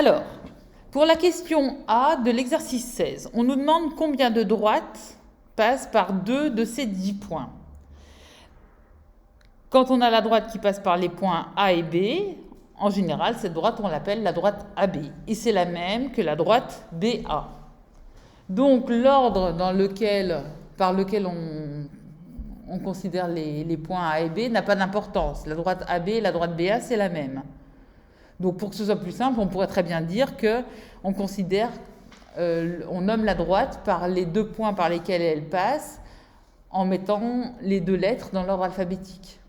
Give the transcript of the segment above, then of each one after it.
Alors, pour la question A de l'exercice 16, on nous demande combien de droites passent par 2 de ces 10 points. Quand on a la droite qui passe par les points A et B, en général, cette droite, on l'appelle la droite AB. Et c'est la même que la droite BA. Donc, l'ordre par lequel on considère les points A et B n'a pas d'importance. La droite AB et la droite BA, c'est la même. Donc, pour que ce soit plus simple, on pourrait très bien dire qu'on on nomme la droite par les 2 points par lesquels elle passe en mettant les 2 lettres dans l'ordre alphabétique.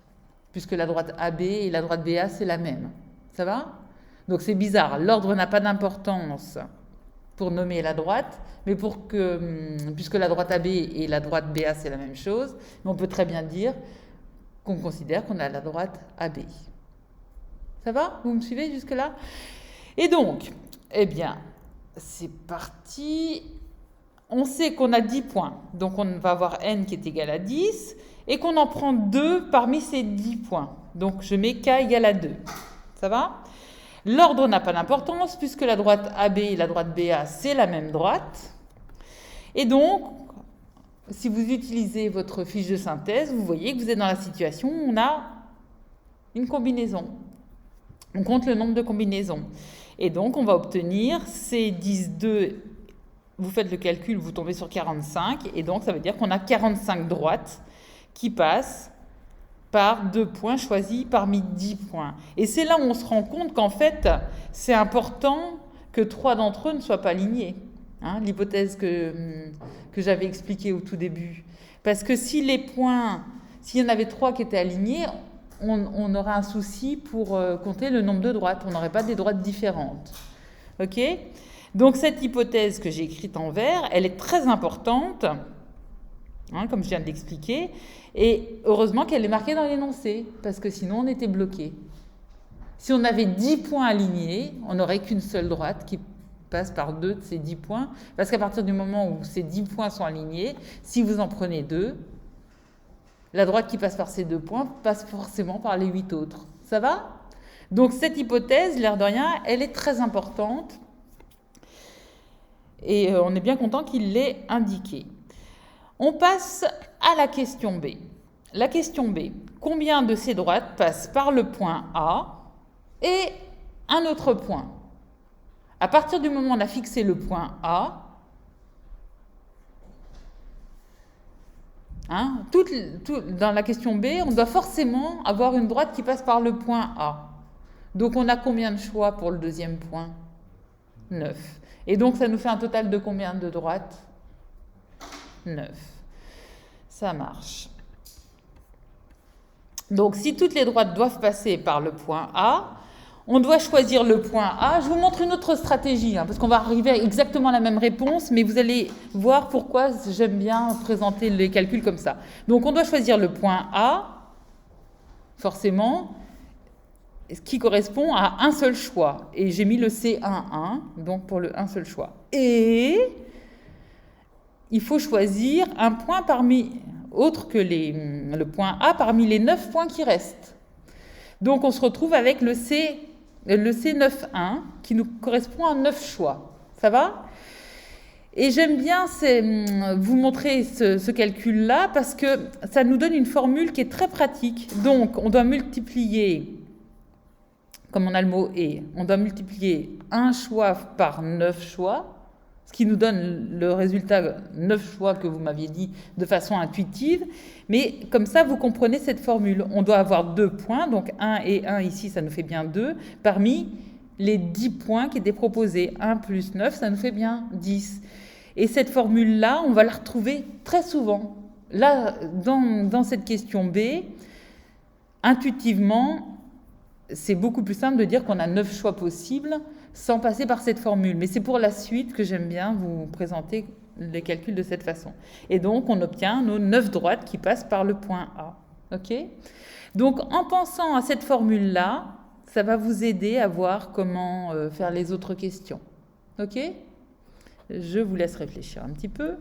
Puisque la droite AB et la droite BA, c'est la même. Ça va? Donc c'est bizarre, l'ordre n'a pas d'importance pour nommer la droite, mais puisque la droite AB et la droite BA, c'est la même chose, mais on peut très bien dire qu'on considère qu'on a la droite AB. Ça va? Vous me suivez jusque-là? Et donc, eh bien, c'est parti. On sait qu'on a 10 points, donc on va avoir n qui est égal à 10, et qu'on en prend 2 parmi ces 10 points. Donc je mets k égale à 2. Ça va? L'ordre n'a pas d'importance puisque la droite AB et la droite BA, c'est la même droite. Et donc, si vous utilisez votre fiche de synthèse, vous voyez que vous êtes dans la situation où on a une combinaison. On compte le nombre de combinaisons. Et donc, on va obtenir C10,2. Vous faites le calcul, vous tombez sur 45. Et donc, ça veut dire qu'on a 45 droites qui passent par 2 points choisis parmi 10 points. Et c'est là où on se rend compte qu'en fait, c'est important que 3 d'entre eux ne soient pas alignés. Hein, l'hypothèse que j'avais expliquée au tout début. Parce que si s'il y en avait 3 qui étaient alignés, on aurait un souci pour compter le nombre de droites. On n'aurait pas des droites différentes. OK ? Donc cette hypothèse que j'ai écrite en vert, elle est très importante, hein, comme je viens de l'expliquer, et heureusement qu'elle est marquée dans l'énoncé, parce que sinon on était bloqué. Si on avait 10 points alignés, on n'aurait qu'une seule droite qui passe par 2 de ces 10 points, parce qu'à partir du moment où ces 10 points sont alignés, si vous en prenez 2, la droite qui passe par ces 2 points passe forcément par les 8 autres. Ça va? Donc cette hypothèse, l'air de rien, elle est très importante, et on est bien content qu'il l'ait indiqué. On passe à la question B. La question B, combien de ces droites passent par le point A et un autre point? À partir du moment où on a fixé le point A, hein, dans la question B, on doit forcément avoir une droite qui passe par le point A. Donc on a combien de choix pour le deuxième point? 9. Et donc ça nous fait un total de combien de droites? 9. Ça marche. Donc si toutes les droites doivent passer par le point A, on doit choisir le point A. Je vous montre une autre stratégie, hein, parce qu'on va arriver à exactement la même réponse, mais vous allez voir pourquoi j'aime bien présenter les calculs comme ça. Donc on doit choisir le point A, forcément, qui correspond à un seul choix. Et j'ai mis le C11, donc pour un seul choix. Et il faut choisir un point autre que le point A parmi les 9 points qui restent. Donc on se retrouve avec le C9,1 qui nous correspond à 9 choix. Ça va? Et j'aime bien vous montrer ce calcul-là parce que ça nous donne une formule qui est très pratique. Donc on doit multiplier, comme on a le mot « et », on doit multiplier un choix par 9 choix, ce qui nous donne le résultat 9 choix que vous m'aviez dit de façon intuitive. Mais comme ça, vous comprenez cette formule. On doit avoir 2 points, donc 1 et 1 ici, ça nous fait bien 2, parmi les 10 points qui étaient proposés. 1 plus 9, ça nous fait bien 10. Et cette formule-là, on va la retrouver très souvent. Là, dans cette question B, intuitivement, c'est beaucoup plus simple de dire qu'on a 9 choix possibles sans passer par cette formule. Mais c'est pour la suite que j'aime bien vous présenter les calculs de cette façon. Et donc, on obtient nos 9 droites qui passent par le point A. OK ? Donc, en pensant à cette formule-là, ça va vous aider à voir comment faire les autres questions. OK ? Je vous laisse réfléchir un petit peu.